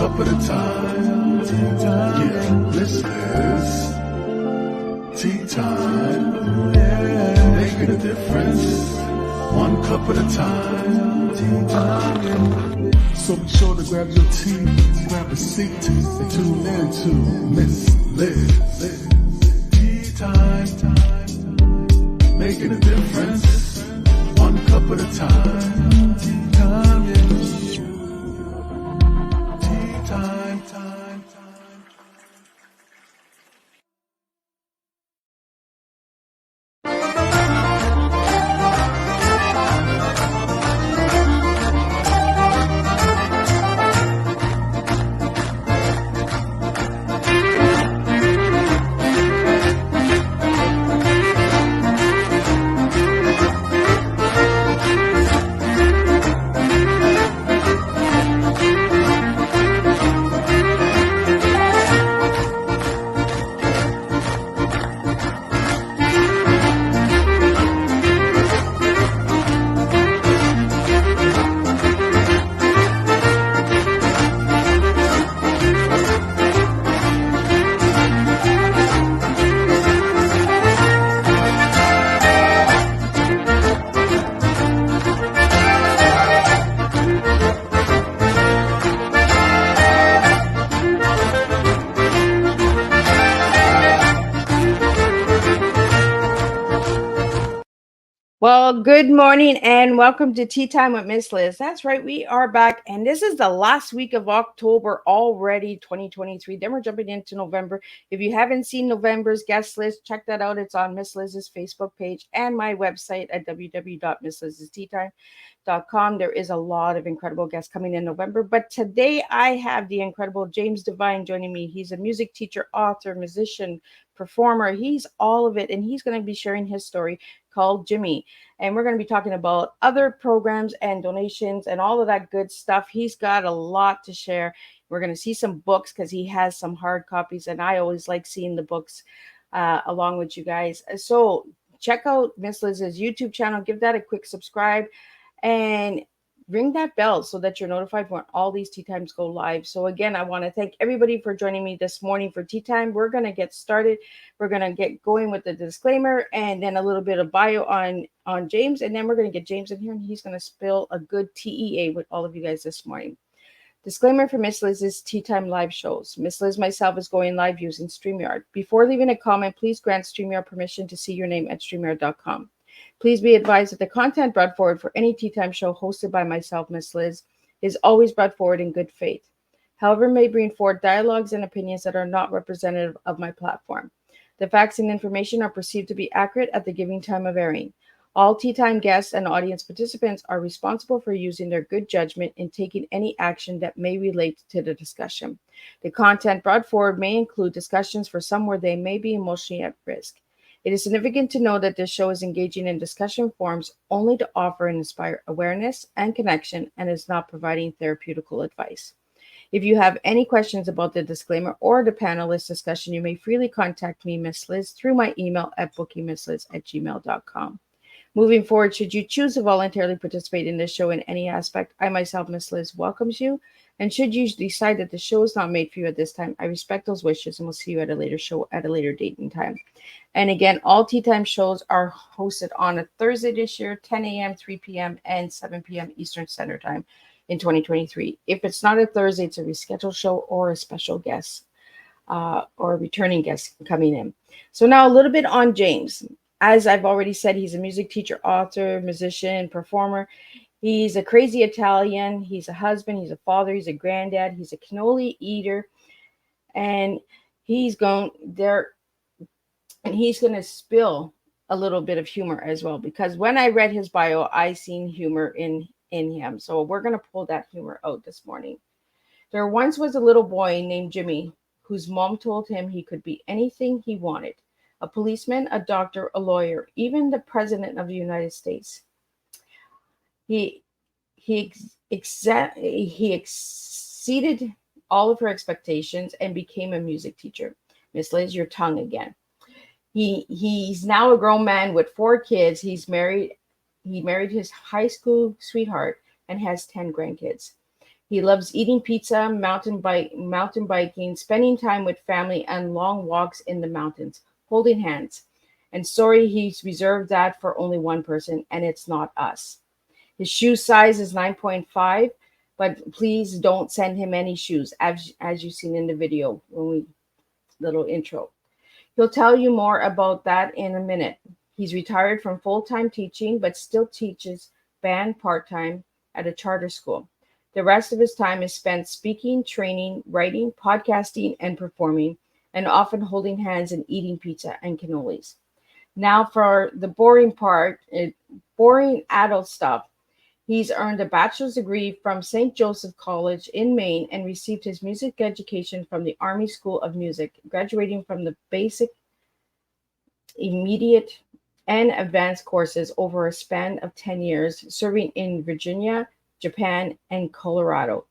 cup at a time. Yeah, this is tea time. Yeah, making a difference. One cup at a time. Tea time. So be sure to grab your tea, grab a seat, and tune in to Miss Liz. Tea time. Making a difference. One cup at a time. Tea time. Yeah. Tea time. Well, good morning and welcome to Tea Time with Miss Liz. That's right, we are back, and this is the last week of October already, 2023. Then we're jumping into November. If you haven't seen November's guest list, check that out. It's on Miss Liz's Facebook page and my website at www.misslizsteatime.com. There is a lot of incredible guests coming in November, but today I have the incredible James Devine joining me. He's a music teacher, author, musician, performer. He's all of it, and he's going to be sharing his story called Jimmy. And we're going to be talking about other programs and donations and all of that good stuff. He's got a lot to share. We're going to see some books because he has some hard copies, and I always like seeing the books along with you guys. So check out Miss Liz's YouTube channel. Give that a quick subscribe and ring that bell so that you're notified when all these tea times go live. So again, I want to thank everybody for joining me this morning for tea time. We're going to get started. We're going to get going with the disclaimer and then a little bit of bio on James. And then we're going to get James in here and he's going to spill a good TEA with all of you guys this morning. Disclaimer for Miss Liz's Tea Time live shows. Miss Liz myself is going live using StreamYard. Before leaving a comment, please grant StreamYard permission to see your name at StreamYard.com. Please be advised that the content brought forward for any Tea Time show hosted by myself, Miss Liz, is always brought forward in good faith. However, may bring forward dialogues and opinions that are not representative of my platform. The facts and information are perceived to be accurate at the given time of airing. All Tea Time guests and audience participants are responsible for using their good judgment in taking any action that may relate to the discussion. The content brought forward may include discussions for some where they may be emotionally at risk. It is significant to know that this show is engaging in discussion forums only to offer and inspire awareness and connection and is not providing therapeutical advice. If you have any questions about the disclaimer or the panelist discussion, you may freely contact me, Miss Liz, through my email at bookingmissliz@gmail.com. Moving forward, should you choose to voluntarily participate in this show in any aspect, I myself, Miss Liz, welcomes you. And should you decide that the show is not made for you at this time, I respect those wishes and will see you at a later show at a later date and time. And again, all Tea Time shows are hosted on a Thursday this year, 10 a.m., 3 p.m., and 7 p.m. Eastern Standard Time in 2023. If it's not a Thursday, it's a rescheduled show or a special guest or a returning guest coming in. So now a little bit on James. As I've already said, he's a music teacher, author, musician, performer. He's a crazy Italian. He's a husband. He's a father. He's a granddad. He's a cannoli eater. And he's going there. And he's going to spill a little bit of humor as well, because when I read his bio, I seen humor in him. So we're going to pull that humor out this morning. There once was a little boy named Jimmy whose mom told him he could be anything he wanted: a policeman, a doctor, a lawyer, even the president of the United States. He exceeded all of her expectations and became a music teacher. Miss Liz, your tongue again. He's now a grown man with 4 kids. He's married. He married his high school sweetheart and has 10 grandkids. He loves eating pizza, mountain biking, spending time with family, and long walks in the mountains, holding hands. And sorry, he's reserved that for only one person, and it's not us. His shoe size is 9.5, but please don't send him any shoes, as you've seen in the video when we little intro. He'll tell you more about that in a minute. He's retired from full-time teaching, but still teaches band part-time at a charter school. The rest of his time is spent speaking, training, writing, podcasting, and performing, and often holding hands and eating pizza and cannolis. Now for the boring part, boring adult stuff. He's earned a bachelor's degree from St. Joseph College in Maine and received his music education from the Army School of Music, graduating from the basic, immediate, and advanced courses over a span of 10 years, serving in Virginia, Japan, and Colorado.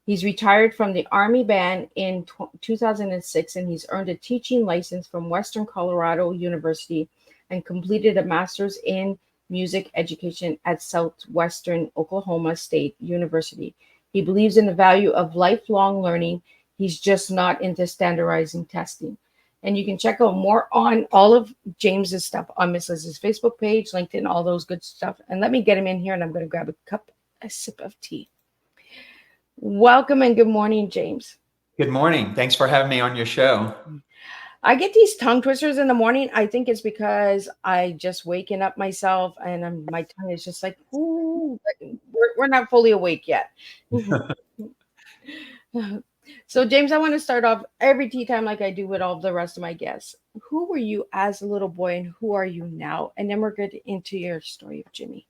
He's retired from the Army Band in 2006, and he's earned a teaching license from Western Colorado University and completed a master's in music education at Southwestern Oklahoma State University. He believes in the value of lifelong learning. He's just not into standardizing testing. And you can check out more on all of James's stuff on Miss Liz's Facebook page, LinkedIn, all those good stuff. And let me get him in here, and I'm going to grab a sip of tea. Welcome and good morning, James. Good morning. Thanks for having me on your show. I get these tongue twisters in the morning. I think it's because I just waking up myself, and my tongue is just like, ooh, we're not fully awake yet. So, James, I want to start off every tea time like I do with all the rest of my guests. Who were you as a little boy, and who are you now? And then we'll get into your story of Jimmy.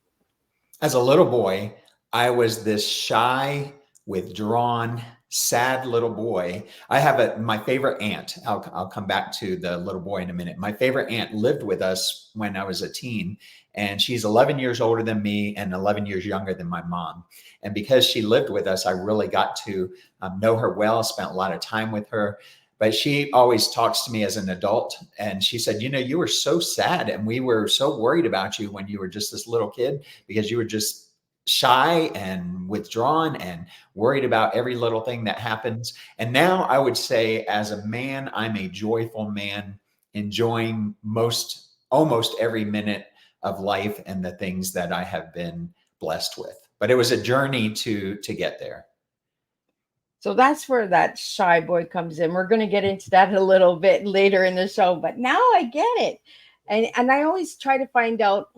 As a little boy, I was this shy, withdrawn, sad little boy. I have my favorite aunt. I'll come back to the little boy in a minute. My favorite aunt lived with us when I was a teen, and she's 11 years older than me and 11 years younger than my mom. And because she lived with us, I really got to know her well, spent a lot of time with her. But she always talks to me as an adult. And she said, you were so sad, and we were so worried about you when you were just this little kid, because you were just shy and withdrawn and worried about every little thing that happens. And now I would say, as a man, I'm a joyful man, enjoying almost every minute of life and the things that I have been blessed with. But it was a journey to get there. So that's where that shy boy comes in. We're going to get into that a little bit later in the show, but now I get it. And I always try to find out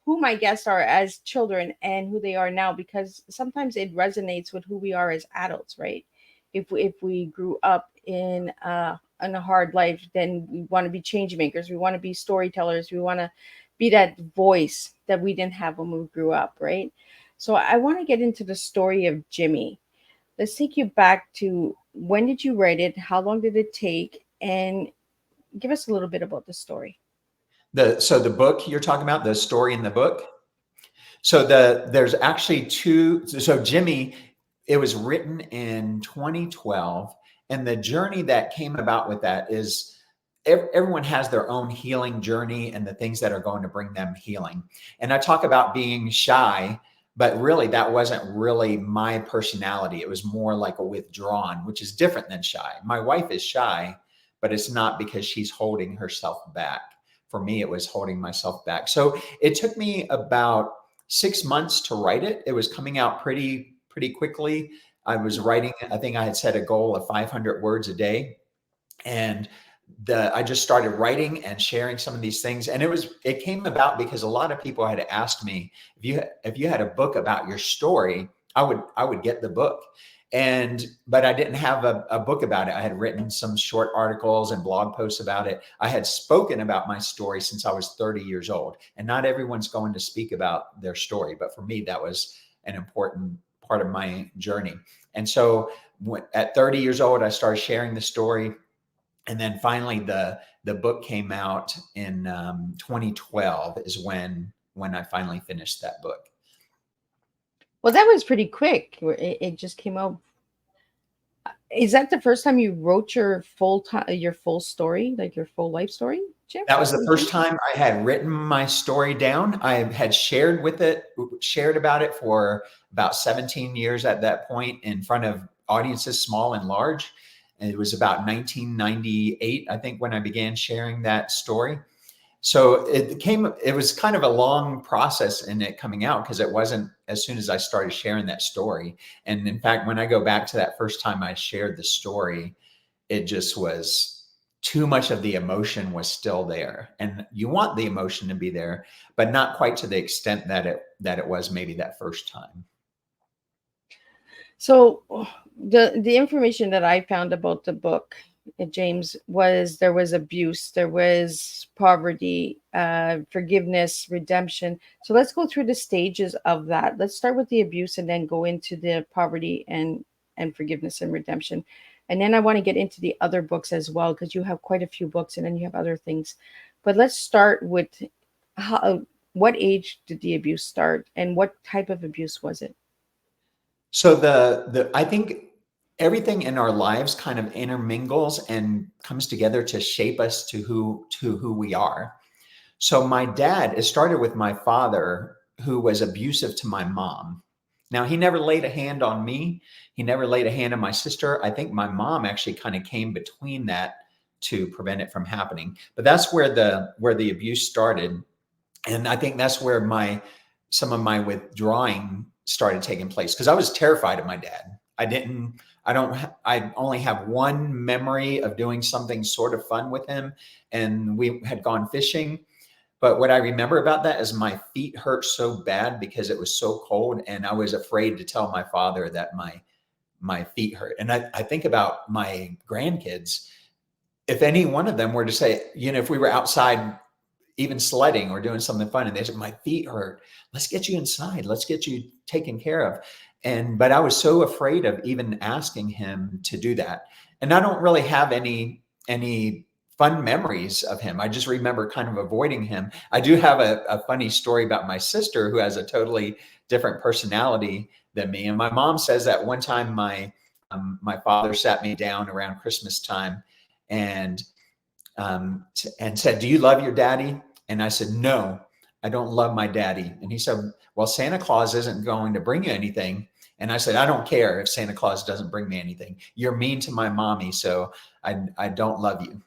who my guests are as children and who they are now, because sometimes it resonates with who we are as adults, right? If we grew up in a hard life, then we want to be change makers. We want to be storytellers. We want to be that voice that we didn't have when we grew up, right? So I want to get into the story of Jimmy. Let's take you back to, when did you write it? How long did it take? And give us a little bit about the story. So the book you're talking about, the story in the book. So there's actually two. So Jimmy, it was written in 2012. And the journey that came about with that is everyone has their own healing journey and the things that are going to bring them healing. And I talk about being shy, but really that wasn't really my personality. It was more like a withdrawn, which is different than shy. My wife is shy, but it's not because she's holding herself back. For me, it was holding myself back. So it took me about 6 months to write it. It was coming out pretty quickly. I was writing, I think I had set a goal of 500 words a day. And I just started writing and sharing some of these things. And it came about because a lot of people had asked me, if you had a book about your story, I would get the book. But I didn't have a book about it. I had written some short articles and blog posts about it. I had spoken about my story since I was 30 years old, and not everyone's going to speak about their story. But for me, that was an important part of my journey. And so at 30 years old, I started sharing the story. And then finally the book came out in 2012 is when I finally finished that book. Well, that was pretty quick. It just came out. Is that the first time you wrote your full story, like your full life story, Jim? That was the first time I had written my story down. I had shared about it for about 17 years at that point in front of audiences, small and large. And it was about 1998, I think, when I began sharing that story. So it was kind of a long process in it coming out, because it wasn't as soon as I started sharing that story. And in fact, when I go back to that first time I shared the story, it just was too much of the emotion was still there. And you want the emotion to be there, but not quite to the extent that it was maybe that first time. So the information that I found about the book, James, was there was abuse, there was poverty, forgiveness, redemption. So let's go through the stages of that. Let's start with the abuse and then go into the poverty and forgiveness and redemption. And then I want to get into the other books as well, because you have quite a few books and then you have other things. But let's start with what age did the abuse start and what type of abuse was it? So I think everything in our lives kind of intermingles and comes together to shape us to who we are. So my dad, it started with my father, who was abusive to my mom. Now, he never laid a hand on me. He never laid a hand on my sister. I think my mom actually kind of came between that to prevent it from happening. But that's where the abuse started. And I think that's where some of my withdrawing started taking place, because I was terrified of my dad. I only have one memory of doing something sort of fun with him, and we had gone fishing. But what I remember about that is my feet hurt so bad because it was so cold, and I was afraid to tell my father that my feet hurt. And I think about my grandkids. If any one of them were to say, if we were outside even sledding or doing something fun, and they said, my feet hurt, let's get you inside, let's get you taken care of. But I was so afraid of even asking him to do that. And I don't really have any fun memories of him. I just remember kind of avoiding him. I do have a funny story about my sister, who has a totally different personality than me. And my mom says that one time my father sat me down around Christmas time and said, "Do you love your daddy?" And I said, "No, I don't love my daddy." And he said, "Well, Santa Claus isn't going to bring you anything." And I said, "I don't care if Santa Claus doesn't bring me anything. You're mean to my mommy, so I don't love you."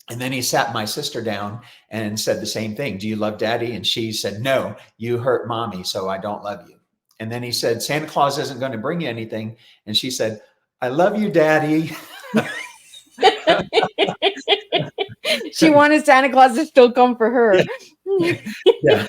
And then he sat my sister down and said the same thing. "Do you love daddy?" And she said, "No, you hurt mommy, so I don't love you." And then he said, "Santa Claus isn't going to bring you anything." And she said, "I love you, daddy." She wanted Santa Claus to still come for her. Yeah.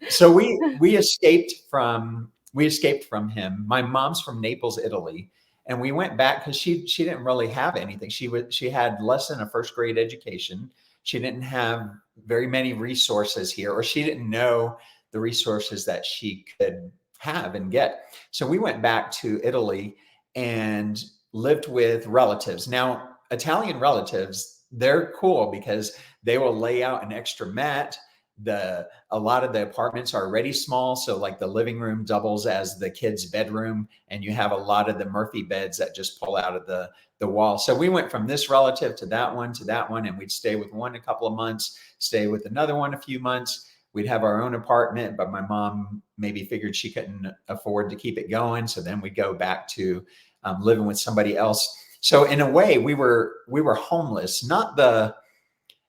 So we escaped from him. My mom's from Naples, Italy, and we went back because she didn't really have anything. She had less than a first grade education. She didn't have very many resources here, or she didn't know the resources that she could have and get. So we went back to Italy and lived with relatives. Now, Italian relatives, they're cool because they will lay out an extra mat. A lot of the apartments are already small, so like the living room doubles as the kids' bedroom, and you have a lot of the Murphy beds that just pull out of the wall. So we went from this relative to that one, and we'd stay with one a couple of months, stay with another one a few months. We'd have our own apartment, but my mom maybe figured she couldn't afford to keep it going, so then we'd go back to living with somebody else. So in a way, we were homeless, not the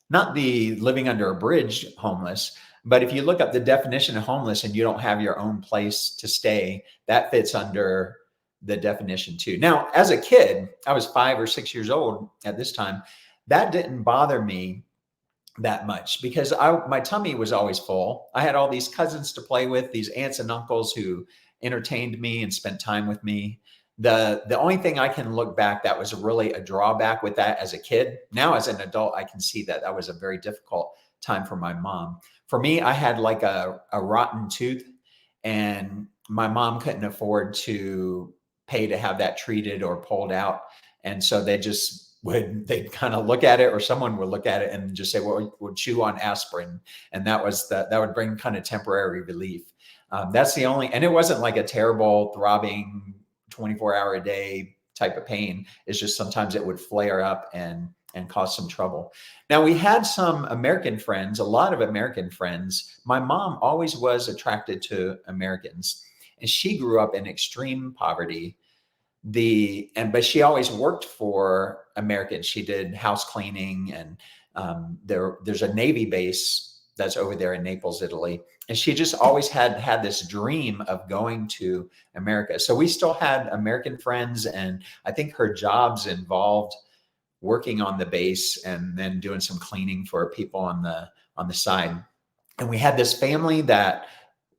living under a bridge homeless, but if you look up the definition of homeless and you don't have your own place to stay, that fits under the definition too. Now, as a kid, I was 5 or 6 years old at this time. That didn't bother me that much because my tummy was always full. I had all these cousins to play with, these aunts and uncles who entertained me and spent time with me. The only thing I can look back that was really a drawback with that as a kid. Now as an adult, I can see that was a very difficult time for my mom. For me, I had like a rotten tooth, and my mom couldn't afford to pay to have that treated or pulled out. And so they'd kind of look at it, or someone would look at it and just say, "Well, we'll chew on aspirin." And that would bring kind of temporary relief. That's the only, and it wasn't like a terrible throbbing 24-hour a day type of pain. It's just sometimes it would flare up and cause some trouble. Now, we had some American friends, a lot of American friends. My mom always was attracted to Americans, and she grew up in extreme poverty. But she always worked for Americans. She did house cleaning, and there's a Navy base that's over there in Naples, Italy. And she just always had this dream of going to America. So we still had American friends, and I think her jobs involved working on the base and then doing some cleaning for people on the side. And we had this family that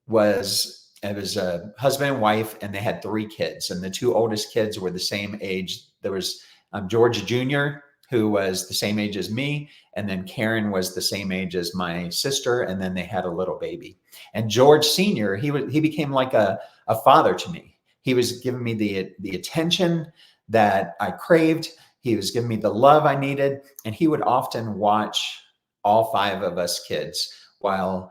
was a husband and wife, and they had 3 kids, and the 2 oldest kids were the same age. There was George Jr., who was the same age as me, and then Karen was the same age as my sister, and then they had a little baby. And George Sr., he became like a father to me. He was giving me the attention that I craved. He was giving me the love I needed, and he would often watch all 5 of us kids while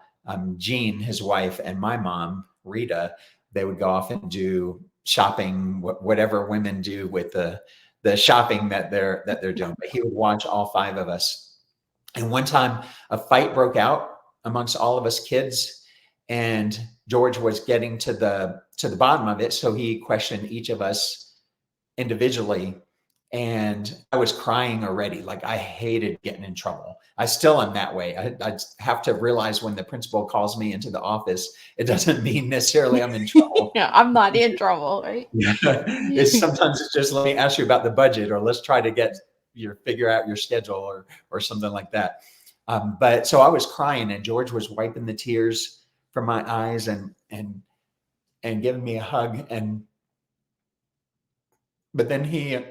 Jean, his wife, and my mom, Rita, they would go off and do shopping, whatever women do with the shopping that they're doing. But he would watch all 5 of us. And one time a fight broke out amongst all of us kids, and George was getting to the bottom of it. So he questioned each of us individually. And I was crying already. Like, I hated getting in trouble. I still am that way. I have to realize when the principal calls me into the office, it doesn't mean necessarily I'm in trouble. Yeah, I'm not in trouble, right? Sometimes it's just, let me ask you about the budget, or let's try to figure out your schedule, or something like that. But so I was crying, and George was wiping the tears from my eyes and giving me a hug. But then he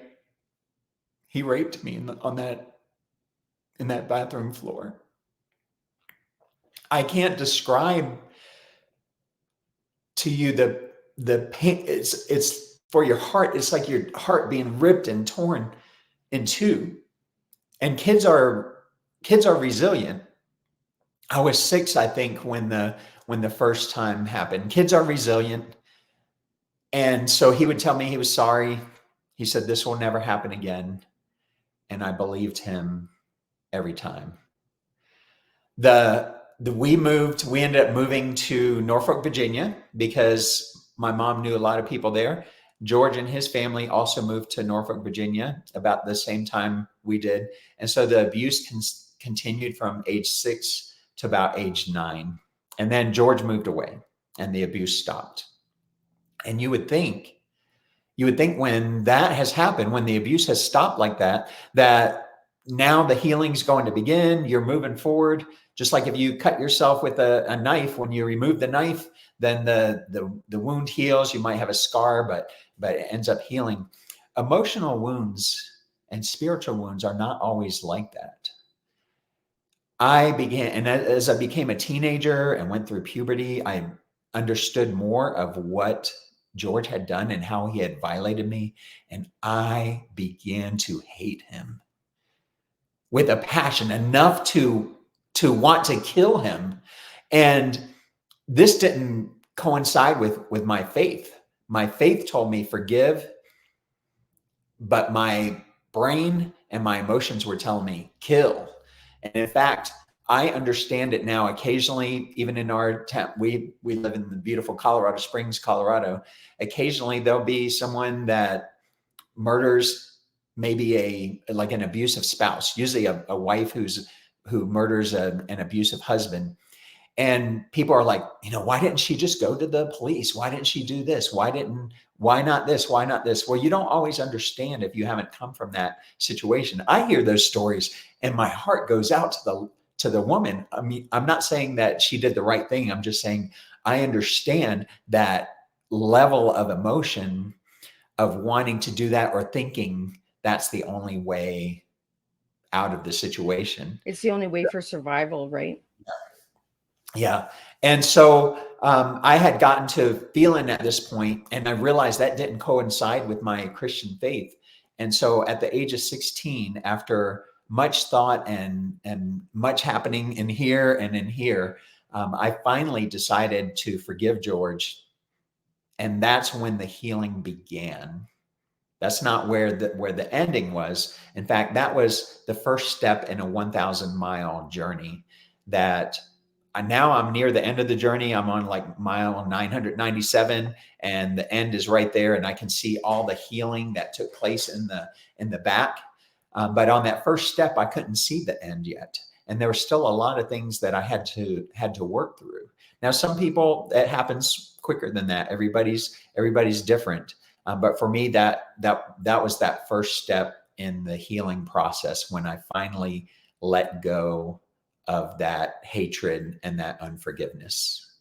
raped me in that bathroom floor. I can't describe to you the pain. It's for your heart. It's like your heart being ripped and torn in 2. And kids are resilient. I was 6, I think, when the first time happened. Kids are resilient. And so he would tell me he was sorry. He said, "This will never happen again." And I believed him every time. We ended up moving to Norfolk, Virginia, because my mom knew a lot of people there. George and his family also moved to Norfolk, Virginia about the same time we did. And so the abuse continued from age 6 to about age 9. And then George moved away and the abuse stopped. And you would think when that has happened, when the abuse has stopped like that, that now the healing's going to begin. You're moving forward. Just like if you cut yourself with a knife, when you remove the knife, then the wound heals. You might have a scar, but it ends up healing. Emotional wounds and spiritual wounds are not always like that. As I became a teenager and went through puberty, I understood more of what George had done and how he had violated me. And I began to hate him with a passion enough to want to kill him. And this didn't coincide with my faith. My faith told me forgive, but my brain and my emotions were telling me kill. And in fact, I understand it now. Occasionally, even in our town, we live in the beautiful Colorado Springs, Colorado. Occasionally, there'll be someone that murders maybe an abusive spouse, usually a wife who murders an abusive husband. And people are like, why didn't she just go to the police? Why didn't she do this? Why not this? Why not this? Well, you don't always understand if you haven't come from that situation. I hear those stories and my heart goes out to the woman. I mean, I'm not saying that she did the right thing. I'm just saying I understand that level of emotion of wanting to do that or thinking that's the only way out of the situation. It's the only way for survival, right? Yeah. And so I had gotten to feeling at this point, and I realized that didn't coincide with my Christian faith. And so at the age of 16, after much thought and much happening in here and in here, I finally decided to forgive George. And that's when the healing began. That's not where the ending was. In fact, that was the first step in a 1,000-mile journey that now I'm near the end of the journey. I'm on like mile 997 and the end is right there. And I can see all the healing that took place in the back. But on that first step, I couldn't see the end yet. And there were still a lot of things that I had to work through. Now, some people, it happens quicker than that. Everybody's different. But for me, that was that first step in the healing process when I finally let go of that hatred and that unforgiveness.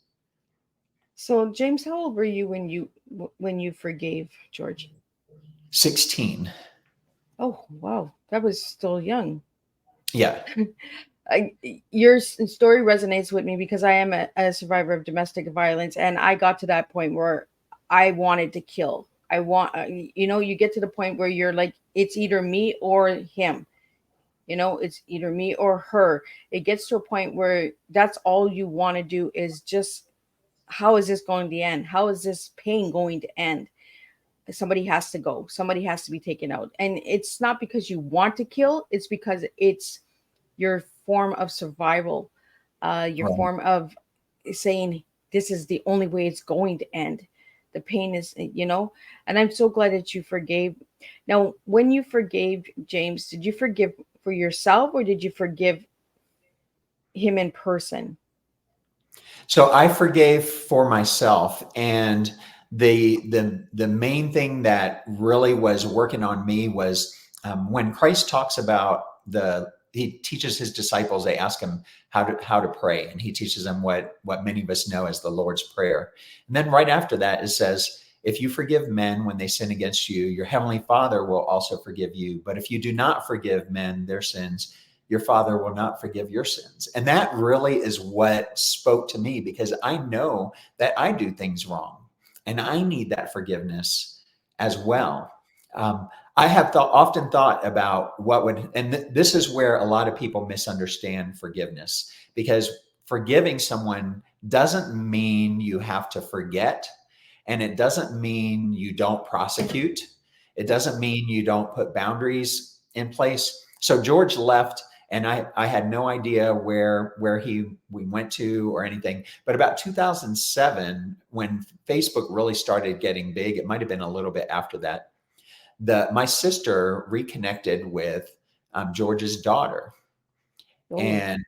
So, James, how old were you when you forgave George? 16. Oh, wow. That was still young. Yeah. Your story resonates with me because I am a survivor of domestic violence, and I got to that point where I wanted to kill. You get to the point where you're like, it's either me or him. It's either me or her. It gets to a point where that's all you want to do is just, how is this going to end? How is this pain going to end? Somebody has to go. Somebody has to be taken out. And it's not because you want to kill. It's because it's your form of survival, your Right. form of saying, this is the only way it's going to end. The pain is, and I'm so glad that you forgave. Now, when you forgave James, did you forgive for yourself or did you forgive him in person? So I forgave for myself, and the main thing that really was working on me was when Christ talks about he teaches his disciples, they ask him how to pray, and he teaches them what many of us know as the Lord's Prayer. And then right after that, it says, if you forgive men when they sin against you, your heavenly Father will also forgive you. But if you do not forgive men their sins, your Father will not forgive your sins. And that really is what spoke to me, because I know that I do things wrong and I need that forgiveness as well. I have often thought about this is where a lot of people misunderstand forgiveness, because forgiving someone doesn't mean you have to forget, and it doesn't mean you don't prosecute. It doesn't mean you don't put boundaries in place. So George left, and I had no idea where we went to or anything. But about 2007, when Facebook really started getting big, it might have been a little bit after that, my sister reconnected with George's daughter, Oh. and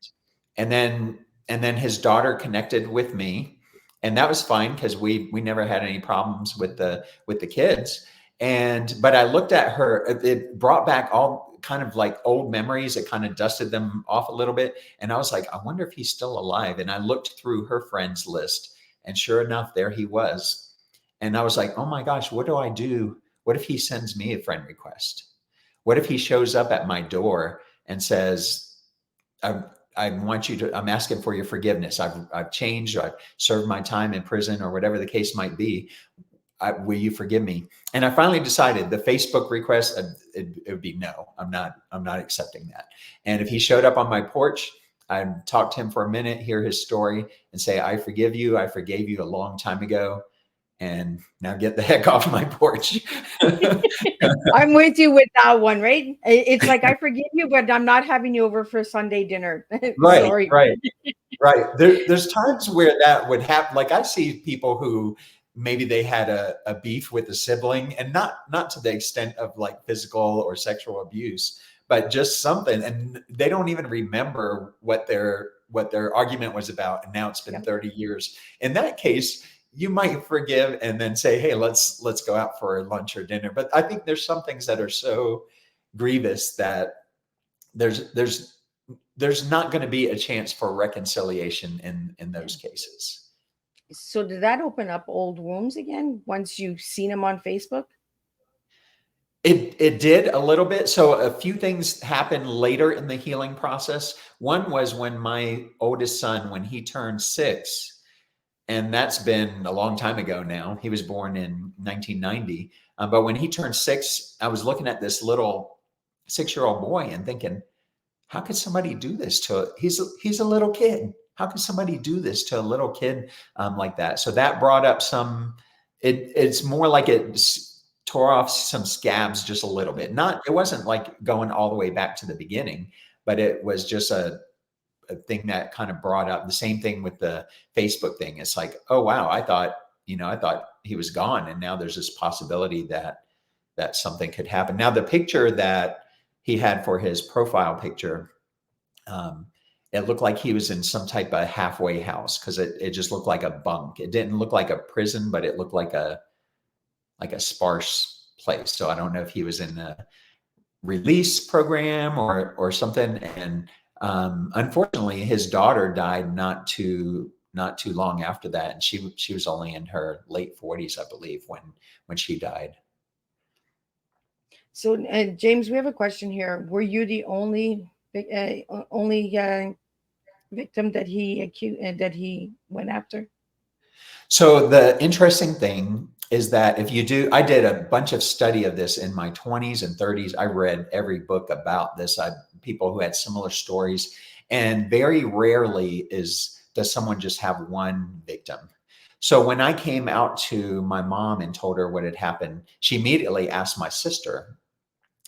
then his daughter connected with me, and that was fine because we never had any problems with the kids. But I looked at her; it brought back all kind of like old memories. It kind of dusted them off a little bit, and I was like, I wonder if he's still alive. And I looked through her friends list, and sure enough, there he was. And I was like, oh my gosh, what do I do? What if he sends me a friend request? What if he shows up at my door and says, I want you to, I'm asking for your forgiveness. I've changed, or I've served my time in prison, or whatever the case might be. Will you forgive me? And I finally decided the Facebook request, it would be no, I'm not accepting that. And if he showed up on my porch, I'd talk to him for a minute, hear his story, and say, I forgive you. I forgave you a long time ago. And now get the heck off my porch. I'm with you with that one, right? It's like, I forgive you, but I'm not having you over for Sunday dinner. Right, Sorry. right. There's times where that would happen. Like I see people who maybe they had a beef with a sibling, and not to the extent of like physical or sexual abuse, but just something, and they don't even remember what their argument was about. And now it's been 30 years. In that case, you might forgive and then say, hey, let's go out for lunch or dinner. But I think there's some things that are so grievous that there's not going to be a chance for reconciliation in those cases. So did that open up old wounds again once you've seen him on Facebook? It did a little bit. So a few things happened later in the healing process. One was when my oldest son, when he turned 6, and that's been a long time ago now. He was born in 1990. But when he turned 6, I was looking at this little 6-year-old boy and thinking, how could somebody do this to he's a little kid. How could somebody do this to a little kid like that? So that brought up some, it's more like tore off some scabs just a little bit. It wasn't like going all the way back to the beginning, but it was just a thing that kind of brought up the same thing with the Facebook thing. It's like, oh wow, I thought he was gone, and now there's this possibility that something could happen. Now the picture that he had for his profile picture, it looked like he was in some type of halfway house, because it just looked like a bunk. It didn't look like a prison, but it looked like a sparse place. So I don't know if he was in a release program or something. And unfortunately, his daughter died not too long after that, and she was only in her late 40s, I believe, when she died. So, James, we have a question here. Were you the only victim that he accused that he went after? So the interesting thing is that I did a bunch of study of this in my 20s and 30s. I read every book about this. People who had similar stories, and very rarely does someone just have one victim. So when I came out to my mom and told her what had happened, she immediately asked my sister,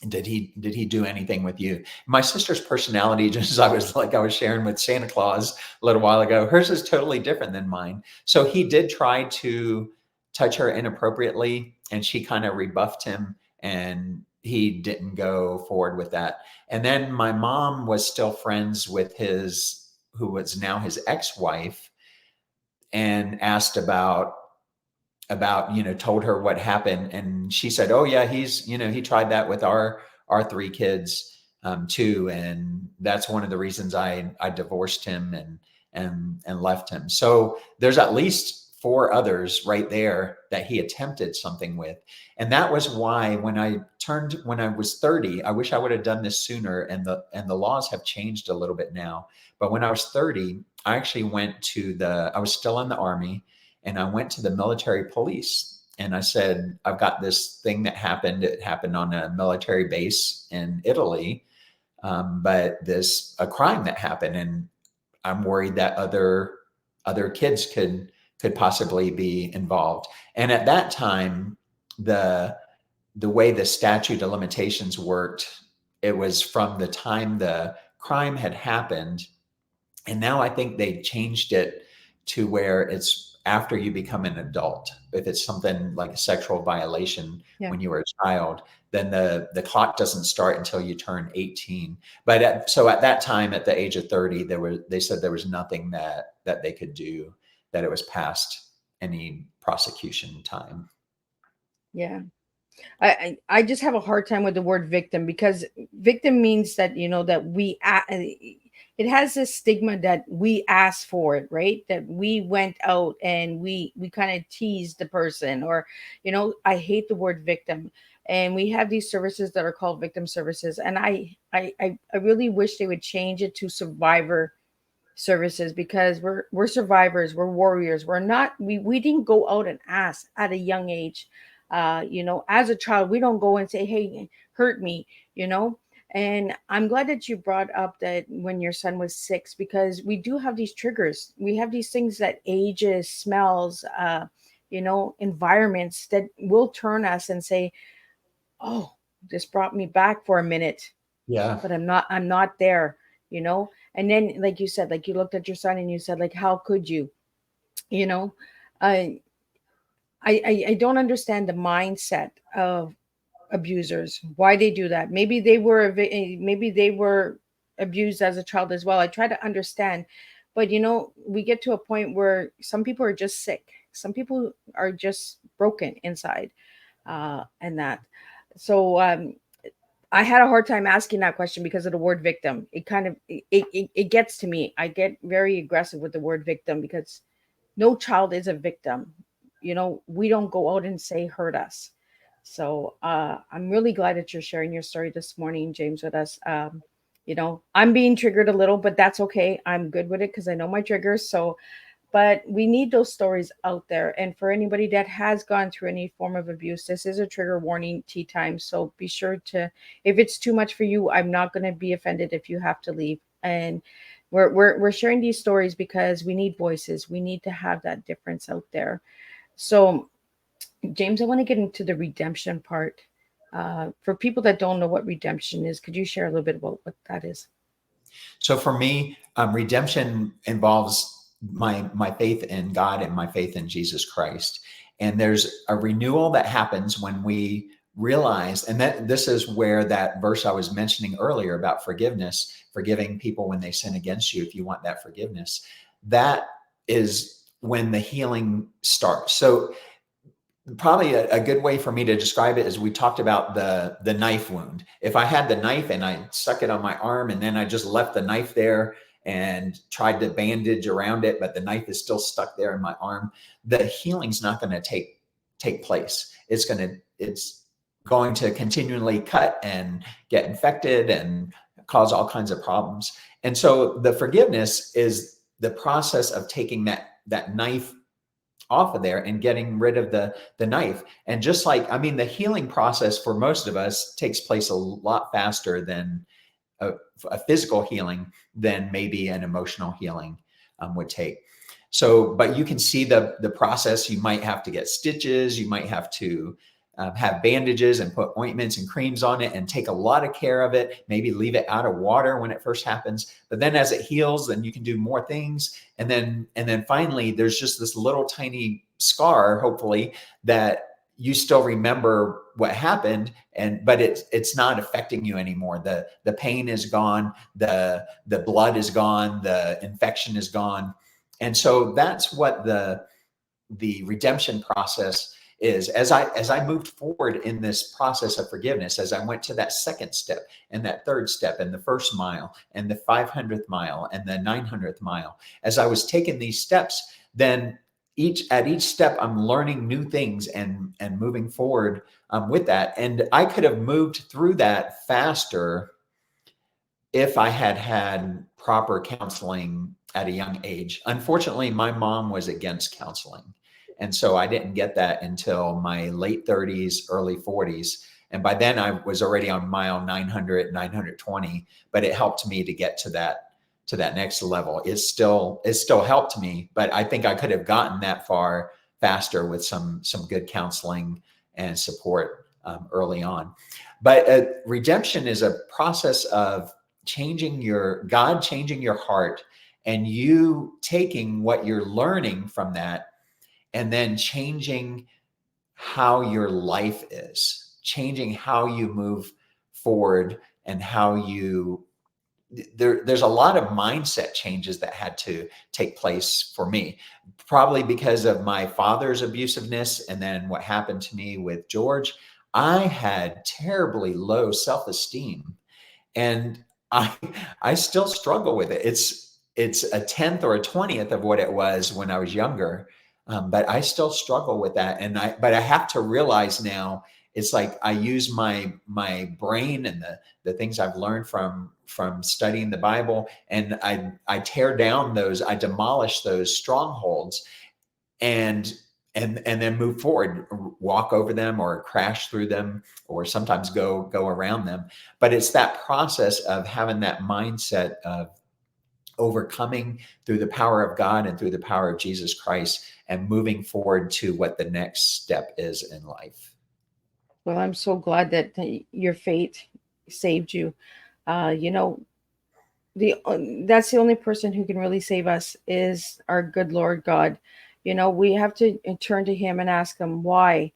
did he do anything with you? My sister's personality, just as I was sharing with Santa Claus a little while ago, hers is totally different than mine. So he did try to touch her inappropriately, and she kind of rebuffed him, and he didn't go forward with that. And then my mom was still friends with who was now his ex-wife, and asked about, told her what happened. And she said, oh yeah, he tried that with our 3 kids too. And that's one of the reasons I divorced him and left him. So there's at least 4 others right there that he attempted something with. And that was why when I was 30, I wish I would have done this sooner. And the laws have changed a little bit now. But when I was 30, I actually I was still in the Army, and I went to the military police, and I said, I've got this thing that happened. It happened on a military base in Italy, but a crime that happened, and I'm worried that other kids could possibly be involved. And at that time, the way the statute of limitations worked, it was from the time the crime had happened. And now I think they changed it to where it's after you become an adult. If it's something like a sexual violation when you were a child, then the clock doesn't start until you turn 18. But so at that time, at the age of 30, they said there was nothing that they could do, that it was past any prosecution time. Yeah. I just have a hard time with the word victim, because victim means that, that it has this stigma that we asked for it, right? That we went out and we kind of teased the person, or, I hate the word victim. And we have these services that are called victim services. And I really wish they would change it to survivor services, because we're survivors, we're warriors. We didn't go out and ask at a young age. As a child, we don't go and say, hey, hurt me, And I'm glad that you brought up that when your son was 6, because we do have these triggers. We have these things that ages, smells, environments that will turn us and say, oh, this brought me back for a minute. Yeah. But I'm not there, And then, like you said, like you looked at your son and you said, like, how could you, I don't understand the mindset of abusers, why they do that. Maybe they were abused as a child as well. I try to understand, but we get to a point where some people are just sick. Some people are just broken inside, and that. So I had a hard time asking that question because of the word victim. It kind of it gets to me. I get very aggressive with the word victim, because no child is a victim. We don't go out and say hurt us. So I'm really glad that you're sharing your story this morning, James, with us. I'm being triggered a little, but that's okay. I'm good with it because I know my triggers. So, but we need those stories out there. And for anybody that has gone through any form of abuse, this is a trigger warning, tea time. So be sure to, if it's too much for you, I'm not going to be offended if you have to leave. And we're sharing these stories because we need voices. We need to have that difference out there. So James, I want to get into the redemption part. For people that don't know what redemption is, could you share a little bit about what that is? So for me, redemption involves my faith in God and my faith in Jesus Christ. And there's a renewal that happens when we realize, and that this is where that verse I was mentioning earlier about forgiveness, forgiving people when they sin against you, if you want that forgiveness, that is when the healing starts. So probably a good way for me to describe it is we talked about the knife wound. If I had the knife and I stuck it on my arm and then I just left the knife there and tried to bandage around it, but the knife is still stuck there in my arm, the healing's not going to take place. It's going to continually cut and get infected and cause all kinds of problems. And so the forgiveness is the process of taking that knife off of there and getting rid of the knife. And just like, I mean, the healing process for most of us takes place a lot faster than a physical healing than maybe an emotional healing would take. So, but you can see the process. You might have to get stitches. You might have to have bandages and put ointments and creams on it and take a lot of care of it, maybe leave it out of water when it first happens. But then as it heals, then you can do more things. And then finally, there's just this little tiny scar, hopefully, that you still remember what happened, but it's not affecting you anymore. The pain is gone, the blood is gone, the infection is gone. And so that's what the redemption process is. As I moved forward in this process of forgiveness, as I went to that second step and that third step and the first mile and the 500th mile and the 900th mile, as I was taking these steps, then at each step, I'm learning new things and moving forward with that. And I could have moved through that faster if I had had proper counseling at a young age. Unfortunately, my mom was against counseling. And so I didn't get that until my late 30s, early 40s. And by then I was already on mile 900, 920, but it helped me to get to that next level. It still helped me, but I think I could have gotten that far faster with some good counseling and support early on. But redemption is a process of changing your heart and you taking what you're learning from that and then changing how your life is, changing how you move forward and how you there's a lot of mindset changes that had to take place for me, probably because of my father's abusiveness and then what happened to me with George. I had terribly low self-esteem, and I still struggle with it. It's a 10th or a 20th of what it was when I was younger, but I still struggle with that. But I have to realize now, it's like I use my brain and the things I've learned from studying the Bible, and I tear down I demolish those strongholds, and then move forward, walk over them or crash through them, or sometimes go around them. But it's that process of having that mindset of overcoming through the power of God and through the power of Jesus Christ and moving forward to what the next step is in life. Well, I'm so glad that your faith saved you. You know, that's the only person who can really save us is our good Lord God. You know, we have to turn to him and ask him why.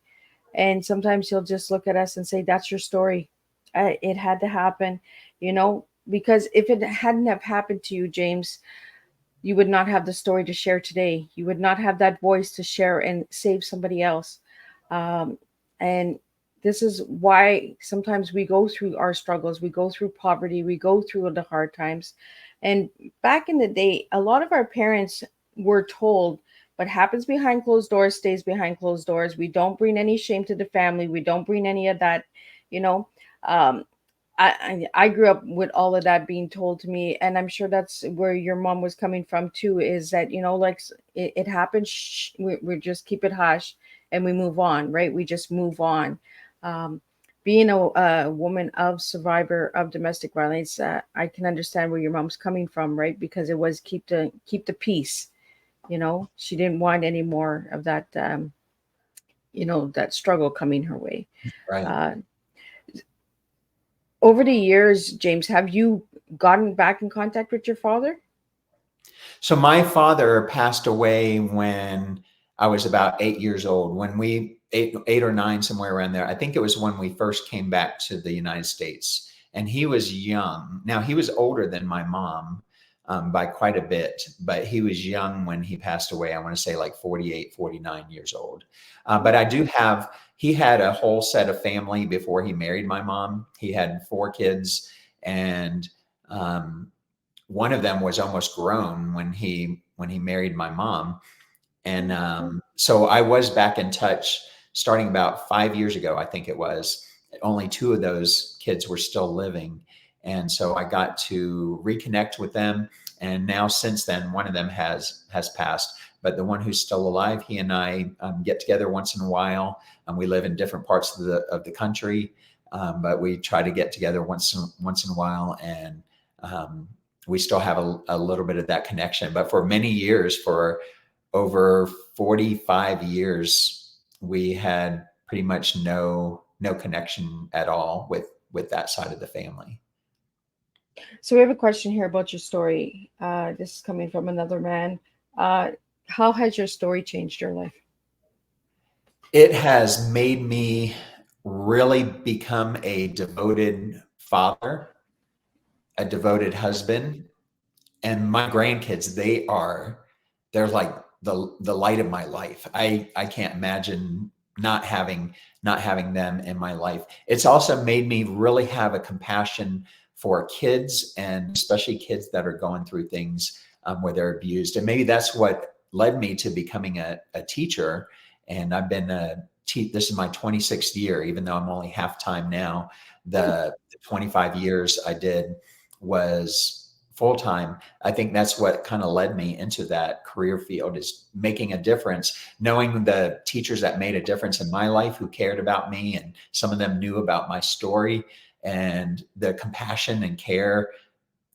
And sometimes he'll just look at us and say, that's your story. It had to happen, you know, because if it hadn't have happened to you, James, you would not have the story to share today. You would not have that voice to share and save somebody else. And this is why sometimes we go through our struggles, we go through poverty, we go through the hard times. And back in the day, a lot of our parents were told what happens behind closed doors stays behind closed doors. We don't bring any shame to the family. We don't bring any of that, you know. I grew up with all of that being told to me, and I'm sure that's where your mom was coming from too, is that, you know, like it happens, we just keep it hush and we move on, right? We just move on. Being a woman of survivor of domestic violence, I can understand where your mom's coming from, right? Because it was keep the peace. You know, she didn't want any more of that that struggle coming her way. Right. Uh, over the years, James, have you gotten back in contact with your father? So my father passed away when I was about 8 years old. When we 8 or 9, somewhere around there. I think it was when we first came back to the United States, and he was young. Now he was older than my mom by quite a bit, but he was young when he passed away. I want to say like 48, 49 years old. But I do have. He had a whole set of family before he married my mom. He had 4 kids, and one of them was almost grown when he married my mom. And so I was back in touch starting about 5 years ago, I think it was. Only 2 of those kids were still living. And so I got to reconnect with them. And now since then, one of them has passed. But the one who's still alive, he and I get together once in a while. We live in different parts of the country, but we try to get together once in a while. And we still have a little bit of that connection. But for many years, for over 45 years, we had pretty much no connection at all with that side of the family. So we have a question here about your story. This is coming from another man. How has your story changed your life? It has made me really become a devoted father, a devoted husband, and my grandkids, they're like the light of my life. I can't imagine not having them in my life. It's also made me really have a compassion for kids, and especially kids that are going through things where they're abused. And maybe that's what led me to becoming a teacher. And I've been this is my 26th year, even though I'm only half time now. The 25 years I did was full time. I think that's what kind of led me into that career field, is making a difference, knowing the teachers that made a difference in my life, who cared about me, and some of them knew about my story, and the compassion and care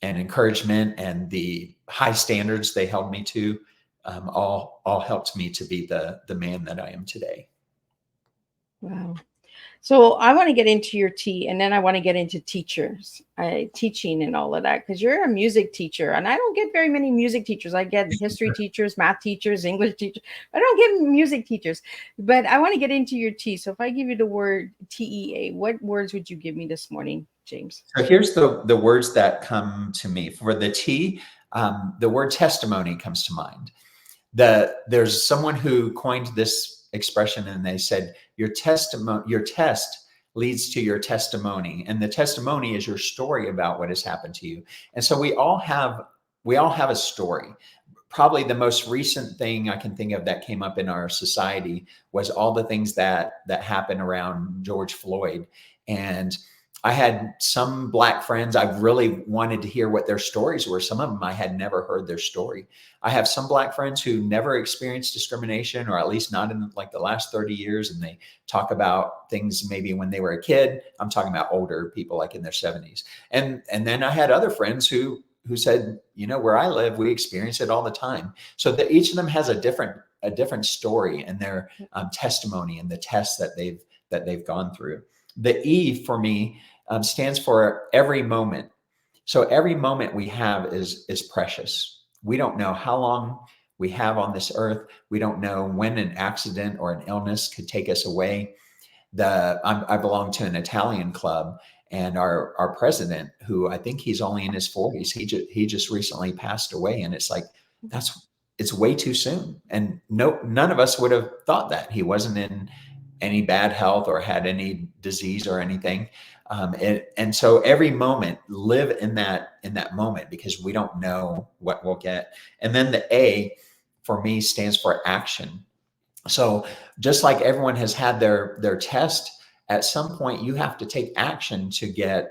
and encouragement and the high standards they held me to, all helped me to be the man that I am today. Wow. So I want to get into your tea, and then I want to get into teachers, teaching and all of that, because you're a music teacher, and I don't get very many music teachers. I get history teachers, math teachers, English teachers. I don't get music teachers, but I want to get into your tea. So if I give you the word TEA, what words would you give me this morning, James? So here's the words that come to me. For the T, the word testimony comes to mind. There's someone who coined this expression, and they said, your test leads to your testimony, and the testimony is your story about what has happened to you. And so we all have a story. Probably the most recent thing I can think of that came up in our society was all the things that happened around George Floyd. And I had some Black friends. I really wanted to hear what their stories were. Some of them I had never heard their story. I have some Black friends who never experienced discrimination, or at least not in like the last 30 years. And they talk about things maybe when they were a kid. I'm talking about older people, like in their 70s. And then I had other friends who said, where I live, we experience it all the time. So that each of them has a different story and their testimony and the tests that they've gone through. The E for me stands for every moment. So every moment we have is precious. We don't know how long we have on this earth. We don't know when an accident or an illness could take us away. I belong to an Italian club, and our president, who I think he's only in his 40s, he just recently passed away, and it's like it's way too soon. And none of us would have thought that. He wasn't in any bad health or had any disease or anything. And so every moment, live in that moment, because we don't know what we'll get. And then the A for me stands for action. So just like everyone has had their test, at some point you have to take action to get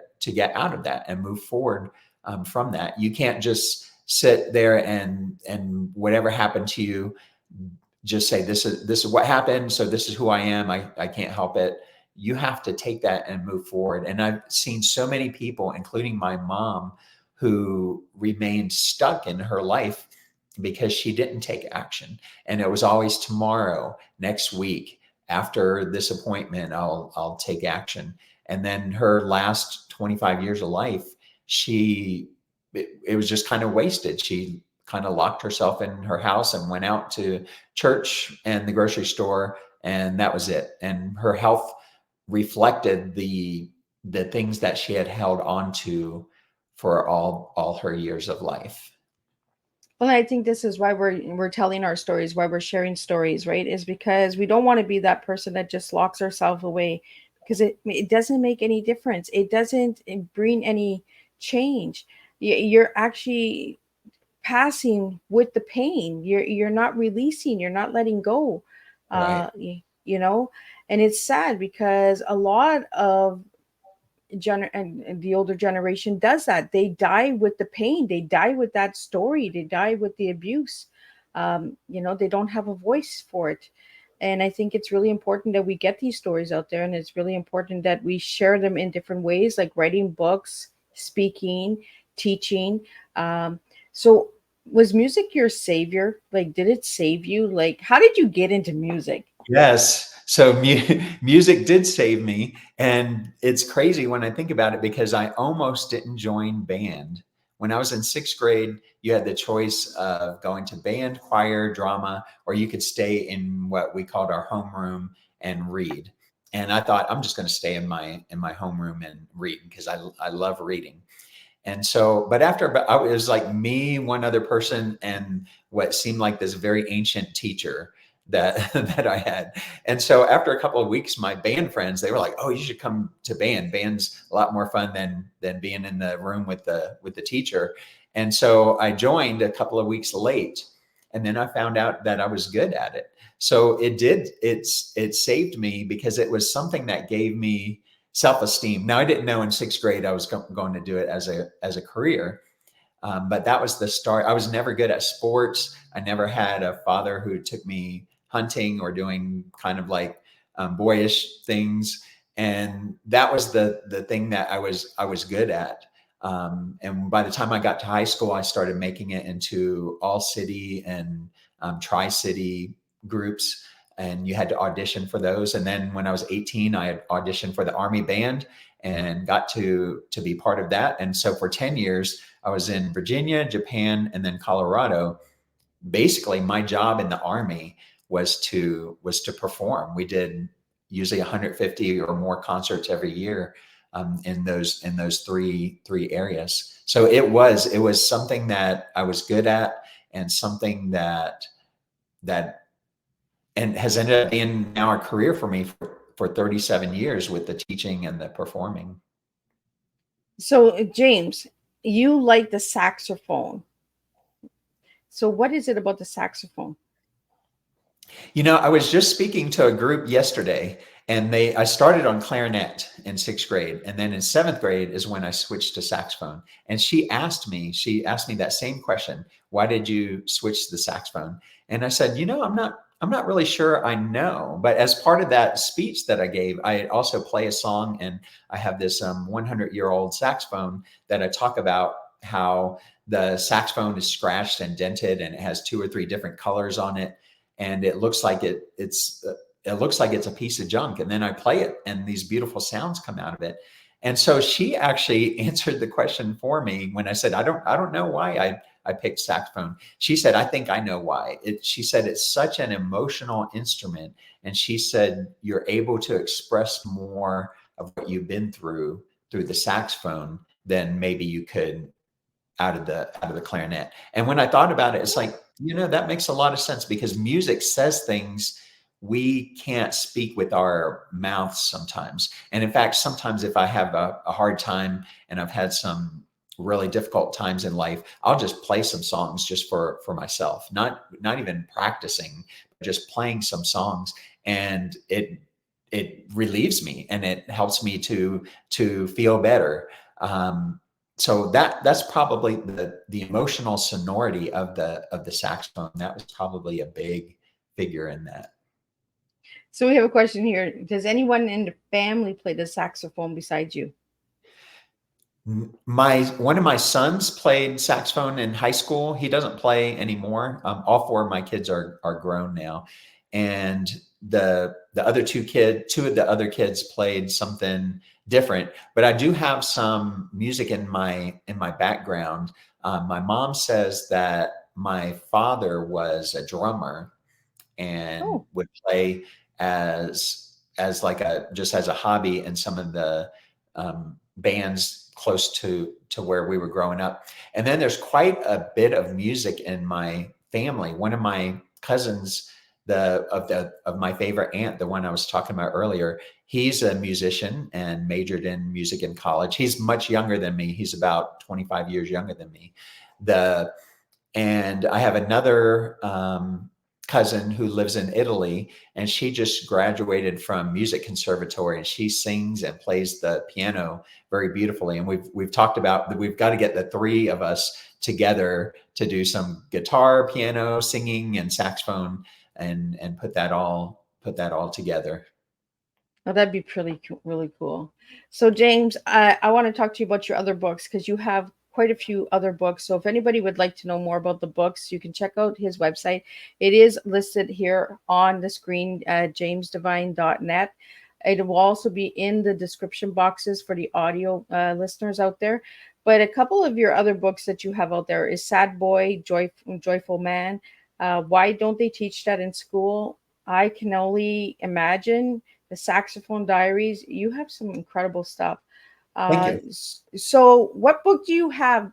out of that and move forward from that. You can't just sit there and whatever happened to you, just say, this is what happened, so this is who I am. I can't help it. You have to take that and move forward. And I've seen so many people, including my mom, who remained stuck in her life because she didn't take action. And it was always tomorrow, next week, after this appointment, I'll take action. And then her last 25 years of life, it was just kind of wasted. She kind of locked herself in her house and went out to church and the grocery store, and that was it. And her health reflected the things that she had held on to for all her years of life. Well, I think this is why we're telling our stories, why we're sharing stories, right? Is because we don't want to be that person that just locks ourselves away, because it doesn't make any difference. It doesn't bring any change. You're actually passing with the pain. You're not releasing. You're not letting go. Right. You know, and it's sad because a lot of and the older generation does that. They die with the pain. They die with that story. They die with the abuse. You know, they don't have a voice for it. And I think it's really important that we get these stories out there, and it's really important that we share them in different ways, like writing books, speaking, teaching. So was music your savior? Like, did it save you? Like, how did you get into music? Yes. So music did save me. And it's crazy when I think about it, because I almost didn't join band. When I was in 6th grade, you had the choice of going to band, choir, drama, or you could stay in what we called our homeroom and read. And I thought, I'm just going to stay in my homeroom and read, because I love reading. And so, but after, it was like me, one other person, and what seemed like this very ancient teacher that I had. And so after a couple of weeks, my band friends, they were like, "Oh, you should come to band. Band's a lot more fun than being in the room with the teacher." And so I joined a couple of weeks late, and then I found out that I was good at it. So it saved me, because it was something that gave me self-esteem. Now, I didn't know in 6th grade I was going to do it as a career. But that was the start. I was never good at sports. I never had a father who took me hunting or doing kind of like boyish things. And that was the thing that I was good at. And by the time I got to high school, I started making it into all city and tri-city groups. And you had to audition for those. And then when I was 18, I had auditioned for the Army band and got to be part of that. And so for 10 years, I was in Virginia, Japan, and then Colorado. Basically, my job in the Army was to perform. We did usually 150 or more concerts every year in those three areas. So it was something that I was good at, and something that and has ended up being now a career for me for 37 years with the teaching and the performing. So, James, you like the saxophone. So what is it about the saxophone? You know, I was just speaking to a group yesterday, and I started on clarinet in 6th grade. And then in 7th grade is when I switched to saxophone. And she asked me that same question. Why did you switch to the saxophone? And I said, I'm not really sure I know. But as part of that speech that I gave, I also play a song, and I have this 100-year-old saxophone that I talk about how the saxophone is scratched and dented, and it has 2 or 3 different colors on it. And it looks like it's a piece of junk. And then I play it, and these beautiful sounds come out of it. And so she actually answered the question for me when I said, I don't know why I picked saxophone. She said, I think I know why. She said, it's such an emotional instrument. And she said, you're able to express more of what you've been through the saxophone than maybe you could out of the clarinet. And when I thought about it, it's like, that makes a lot of sense, because music says things we can't speak with our mouths sometimes. And in fact, sometimes if I have a hard time and I've had some really difficult times in life, I'll just play some songs just for myself, not even practicing, just playing some songs. And it relieves me, and it helps me to feel better. So that's probably the emotional sonority of the saxophone. That was probably a big figure in that. So we have a question here. Does anyone in the family play the saxophone besides you? One of my sons played saxophone in high school. He doesn't play anymore. All 4 of my kids are grown now. And the other two of the other kids played something different. But I do have some music in my background. My mom says that my father was a drummer and Oh, would play as like just as a hobby in some of the bands close to where we were growing up. And then there's quite a bit of music in my family. One of my cousins, of my favorite aunt, the one I was talking about earlier, he's a musician and majored in music in college. He's much younger than me. He's about 25 years younger than me. And I have another cousin who lives in Italy, and she just graduated from music conservatory, and she sings and plays the piano very beautifully. And we've talked about that we've got to get the three of us together to do some guitar, piano, singing, and saxophone, and put that all together. oh, that'd be really cool. So, James, I want to talk to you about your other books because you have quite a few other books. So, if anybody would like to know more about the books, you can check out his website. It is listed here on the screen, jamesdevine.net. It will also be in the description boxes for the audio listeners out there. But a couple of your other books that you have out there is Sad Boy, Joyful Man. Why don't they teach that in school? I Can Only Imagine, the Saxophone Diaries. You have some incredible stuff. Thank you. So what book do you have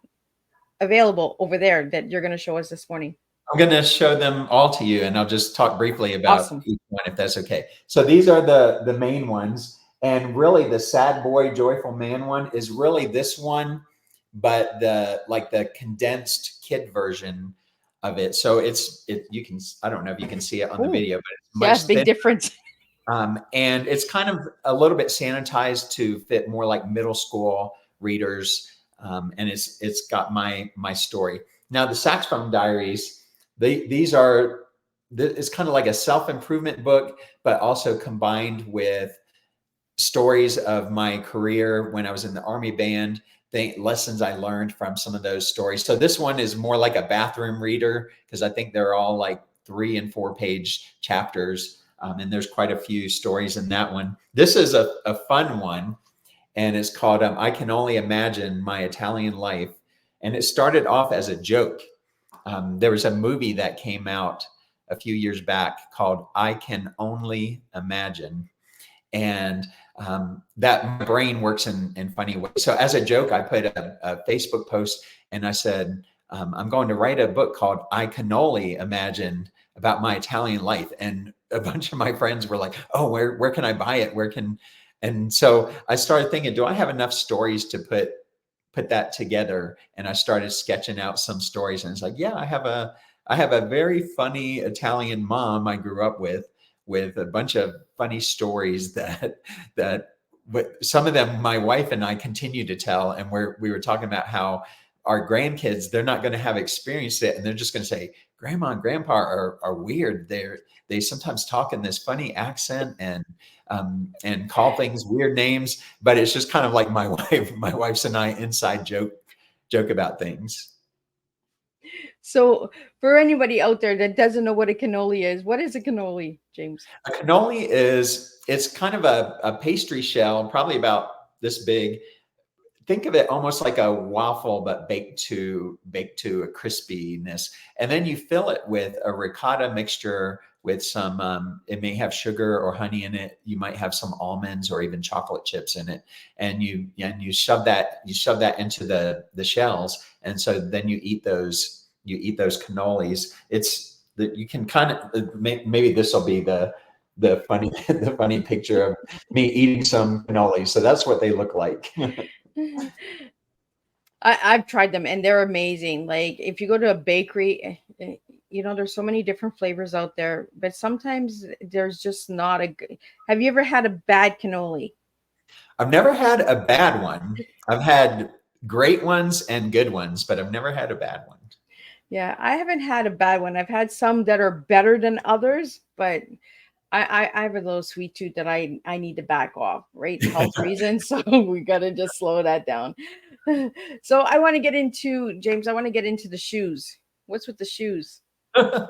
available over there that you're going to show us this morning? I'm going to show them all to you, and I'll just talk briefly about Awesome. each one, if that's okay. So these are the main ones, and really the Sad Boy, Joyful Man one is really this one, but the condensed kid version of it. So you can, I don't know if you can see it on the video, but it's much big thinner. difference. And it's kind of a little bit sanitized to fit more like middle school readers. And it's got my story. Now the Saxophone Diaries, it's kind of like a self-improvement book, but also combined with stories of my career when I was in the Army band, lessons I learned from some of those stories. So this one is more like a bathroom reader because I think they're all like 3 and 4 page chapters. And there's quite a few stories in that one. This is a fun one, and it's called I Can Only Imagine My Italian Life. And it started off as a joke. There was a movie that came out a few years back called I Can Only Imagine. And that my brain works in funny ways. So as a joke, I put a Facebook post and I said, I'm going to write a book called I Can Only Imagine about my Italian life. And a bunch of my friends were like, oh, where can I buy it? And so I started thinking, do I have enough stories to put that together? And I started sketching out some stories, and it's like, yeah, I have a very funny Italian mom I grew up with a bunch of funny stories that some of them my wife and I continue to tell. And we were talking about how our grandkids, they're not going to have experienced it, and they're just going to say, Grandma and Grandpa are weird. They sometimes talk in this funny accent and call things weird names, but it's just kind of like my wife's and I inside joke about things. So for anybody out there that doesn't know what a cannoli is, what is a cannoli, James? A cannoli it's kind of a pastry shell, probably about this big. Think of it almost like a waffle, but baked to a crispiness. And then you fill it with a ricotta mixture with some, it may have sugar or honey in it. You might have some almonds or even chocolate chips in it. And you shove that into the shells. And so then you eat those cannolis. It's that you can kind of, maybe this will be the funny picture of me eating some cannolis. So that's what they look like. I've tried them and they're amazing. Like if you go to a bakery, there's so many different flavors out there, but sometimes there's just not a good. Have you ever had a bad cannoli? I've never had a bad one. I've had great ones and good ones, but I've never had a bad one. Yeah, I haven't had a bad one. I've had some that are better than others, but I have a little sweet tooth that I need to back off, right? Health reasons. So we got to just slow that down. So I want to get into, James, I want to get into the shoes. What's with the shoes? So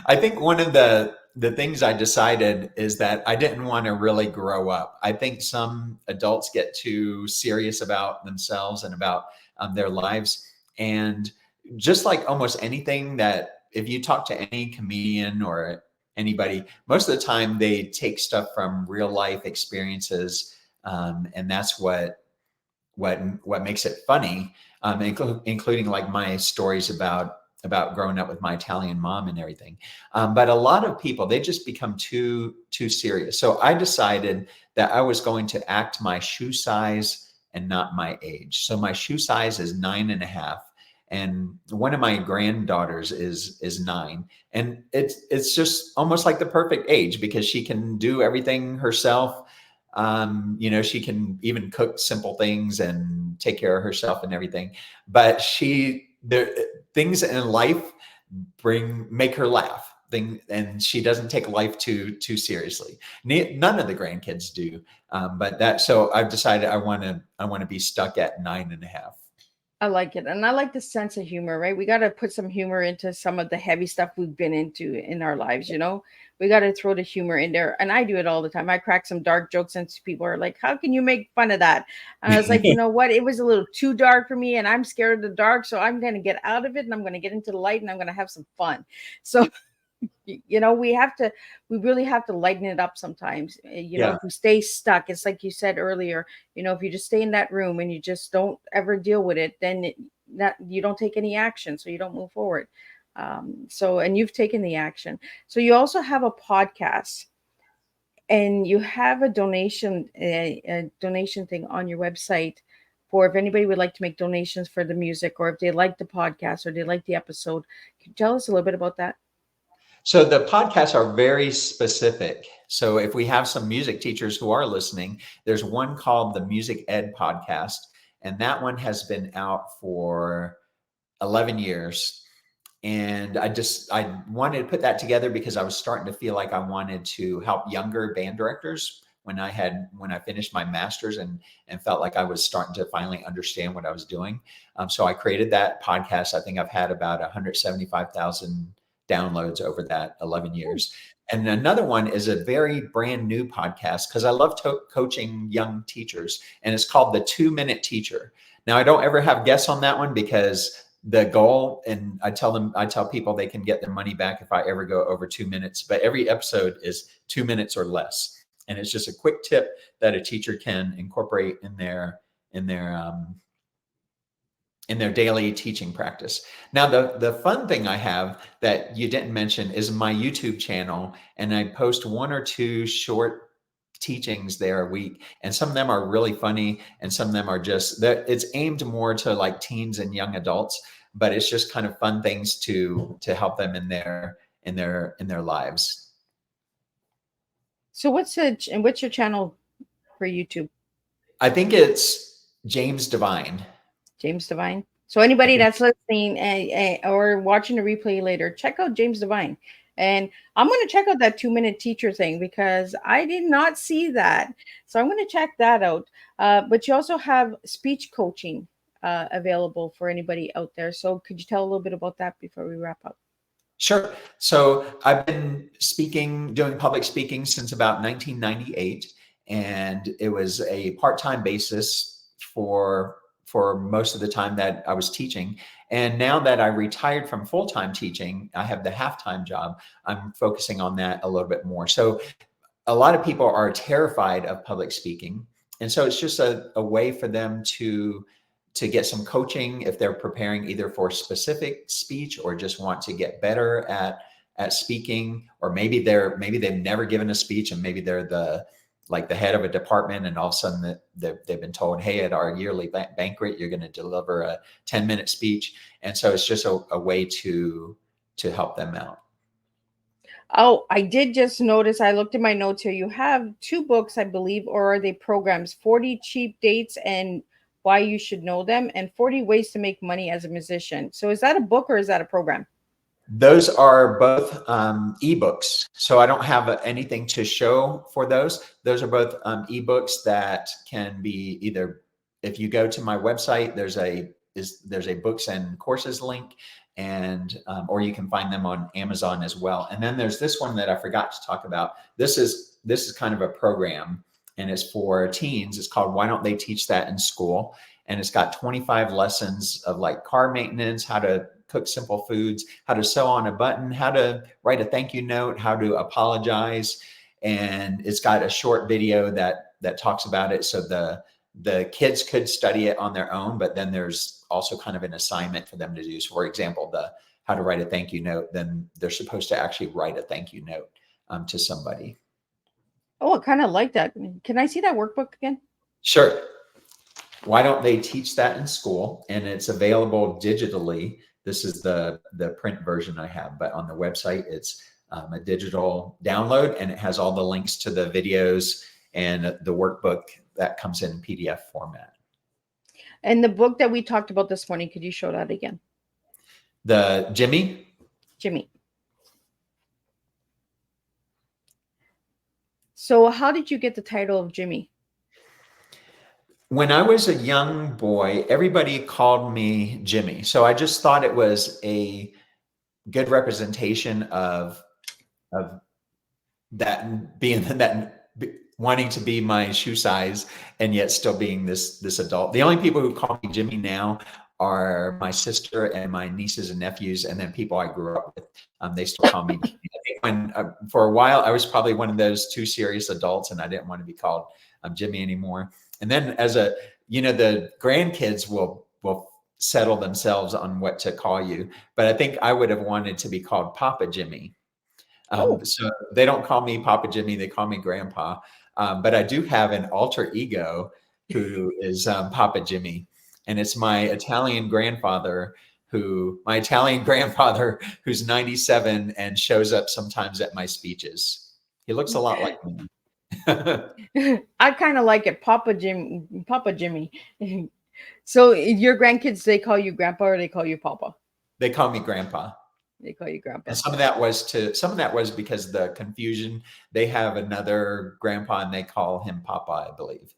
I think one of the the things I decided is that I didn't want to really grow up. I think some adults get too serious about themselves and about their lives. And just like almost anything that if you talk to any comedian or anybody, most of the time they take stuff from real life experiences. And that's what makes it funny, including like my stories about growing up with my Italian mom and everything. But a lot of people, they just become too serious. So I decided that I was going to act my shoe size and not my age. So my shoe size is 9.5. And one of my granddaughters is 9. And it's just almost like the perfect age because she can do everything herself. She can even cook simple things and take care of herself and everything. But things in life make her laugh. And she doesn't take life too seriously. None of the grandkids do. So I've decided I want to be stuck at 9.5. I like it. And I like the sense of humor, right? We got to put some humor into some of the heavy stuff we've been into in our lives, We got to throw the humor in there. And I do it all the time. I crack some dark jokes and people are like, how can you make fun of that? And I was like, you know what? It was a little too dark for me and I'm scared of the dark. So I'm going to get out of it and I'm going to get into the light and I'm going to have some fun. So we really have to lighten it up sometimes. If we stay stuck, it's like you said earlier, if you just stay in that room and you just don't ever deal with it, then you don't take any action. So you don't move forward. And you've taken the action. So you also have a podcast and you have a donation thing on your website for if anybody would like to make donations for the music or if they like the podcast or they like the episode. Can you tell us a little bit about that? So the podcasts are very specific. So if we have some music teachers who are listening, there's one called the Music Ed Podcast, and that one has been out for 11 years. And I wanted to put that together because I was starting to feel like I wanted to help younger band directors when I finished my master's and felt like I was starting to finally understand what I was doing. So I created that podcast. I think I've had about 175,000 downloads over that 11 years. And another one is a very brand new podcast because I love coaching young teachers, and it's called The 2-Minute Teacher. Now I don't ever have guests on that one because the goal, and I tell people they can get their money back if I ever go over 2 minutes, but every episode is 2 minutes or less. And it's just a quick tip that a teacher can incorporate in their daily teaching practice. Now, the fun thing I have that you didn't mention is my YouTube channel, and I post 1 or 2 short teachings there a week, and some of them are really funny, and some of them are just that it's aimed more to like teens and young adults, but it's just kind of fun things to help them in their lives. So what's your channel for YouTube? I think it's James Devine. James Devine. So anybody that's listening or watching the replay later, check out James Devine. And I'm going to check out that 2-minute teacher thing because I did not see that. So I'm going to check that out. But you also have speech coaching available for anybody out there. So could you tell a little bit about that before we wrap up? Sure. So I've been doing public speaking since about 1998. And it was a part-time basis for most of the time that I was teaching. And now that I retired from full-time teaching, I have the half-time job. I'm focusing on that a little bit more. So a lot of people are terrified of public speaking. And so it's just a way for them to get some coaching if they're preparing either for specific speech or just want to get better at speaking, or maybe they've never given a speech and maybe they're the head of a department, and all of a sudden they've been told, hey, at our yearly banquet, you're going to deliver a 10-minute speech. And so it's just a way to help them out. Oh, I did just notice, I looked at my notes here. You have 2 books, I believe, or are they programs? 40 Cheap Dates and Why You Should Know Them, and 40 Ways to Make Money as a Musician. So is that a book or is that a program? Those are both ebooks. So I don't have anything to show for those. Those are both ebooks that can be either, if you go to my website, there's a books and courses link and or you can find them on Amazon as well. And then there's this one that I forgot to talk about. This is kind of a program, and it's for teens. It's called Why Don't They Teach That in School? And it's got 25 lessons of like car maintenance, how to cook simple foods, how to sew on a button, how to write a thank you note, how to apologize. And it's got a short video that talks about it. So the kids could study it on their own, but then there's also kind of an assignment for them to do. So for example, the how to write a thank you note, then they're supposed to actually write a thank you note to somebody. Oh, I kind of like that. Can I see that workbook again? Sure. Why Don't They Teach That in School? And it's available digitally. This is the print version I have, but on the website, it's a digital download, and it has all the links to the videos and the workbook that comes in PDF format. And the book that we talked about this morning, could you show that again? The Jimmy? Jimmy. So how did you get the title of Jimmy? When I was a young boy, everybody called me Jimmy. So I just thought it was a good representation of that, being that wanting to be my shoe size and yet still being this adult. The only people who call me Jimmy now are my sister and my nieces and nephews, and then people I grew up with. They still call me Jimmy. I think when for a while I was probably one of those too serious adults, and I didn't want to be called Jimmy anymore. And then as the grandkids will settle themselves on what to call you. But I think I would have wanted to be called Papa Jimmy. So they don't call me Papa Jimmy, they call me Grandpa. But I do have an alter ego who is Papa Jimmy. And it's my Italian grandfather who's 97 and shows up sometimes at my speeches. He looks a lot like me. I kind of like it, Papa Jimmy. So your grandkids, they call you Grandpa or they call you Papa? They call me Grandpa. They call you Grandpa. And some of that was because the confusion. They have another grandpa and they call him Papa, I believe.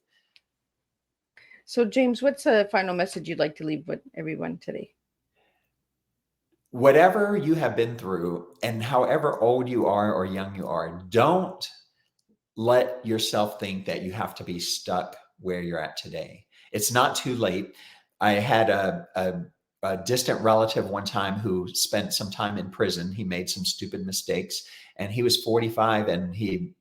So James, what's a final message you'd like to leave with everyone today? Whatever you have been through, and however old you are or young you are, don't let yourself think that you have to be stuck where you're at today. It's not too late. I had a distant relative one time who spent some time in prison. He made some stupid mistakes, and he was 45, and he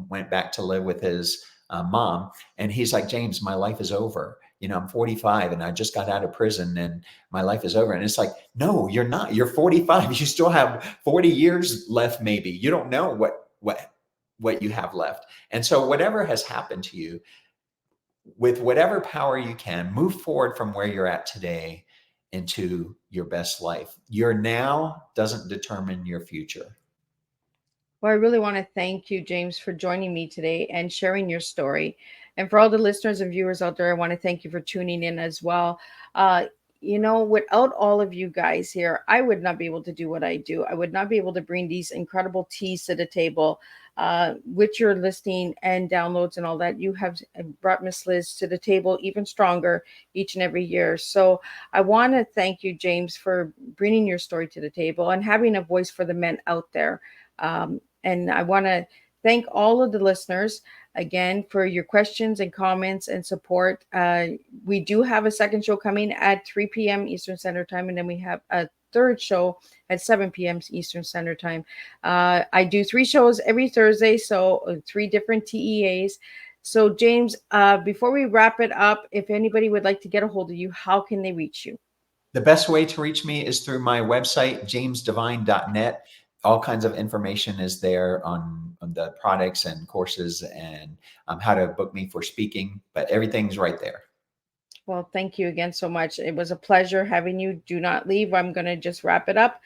went back to live with his mom. And he's like, James, my life is over. I'm 45 and I just got out of prison and my life is over. And it's like, no, you're not. You're 45. You still have 40 years left. Maybe you don't know what you have left. And so whatever has happened to you, with whatever power you can, move forward from where you're at today into your best life. Your now doesn't determine your future. Well, I really want to thank you, James, for joining me today and sharing your story. And for all the listeners and viewers out there, I want to thank you for tuning in as well. Without all of you guys here, I would not be able to do what I do. I would not be able to bring these incredible teas to the table with your listening and downloads and all that. You have brought Miss Liz to the table even stronger each and every year. So I want to thank you, James, for bringing your story to the table and having a voice for the men out there. And I want to thank all of the listeners again for your questions and comments and support. We do have a second show coming at 3 p.m. Eastern Standard Time, and then we have a third show at 7 p.m. Eastern Standard Time. I do 3 shows every Thursday, so 3 different TEAs. So James, before we wrap it up, if anybody would like to get a hold of you, how can they reach you? The best way to reach me is through my website, jamesdevine.net. All kinds of information is there on the products and courses and how to book me for speaking, but everything's right there. Well, thank you again so much. It was a pleasure having you. Do not leave. I'm going to just wrap it up.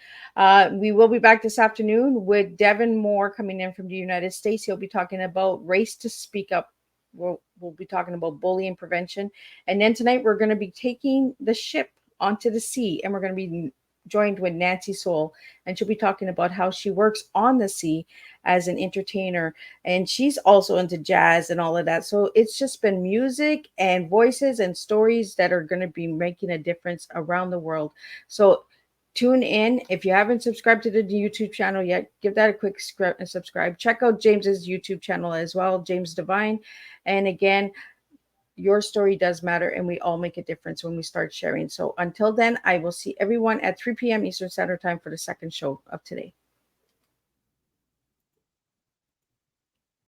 We will be back this afternoon with Devin Moore coming in from the United States. He'll be talking about Race to Speak Up. We'll be talking about bullying prevention. And then tonight we're going to be taking the ship onto the sea, and we're going to be joined with Nancy Soul, and she'll be talking about how she works on the sea as an entertainer, and she's also into jazz and all of that. So it's just been music and voices and stories that are going to be making a difference around the world. So Tune in. If you haven't subscribed to the YouTube channel yet, give that a quick subscribe. Check out James's YouTube channel as well, James Divine. And again, your story does matter, and we all make a difference when we start sharing. So until then, I will see everyone at 3 p.m. Eastern Standard Time for the second show of today.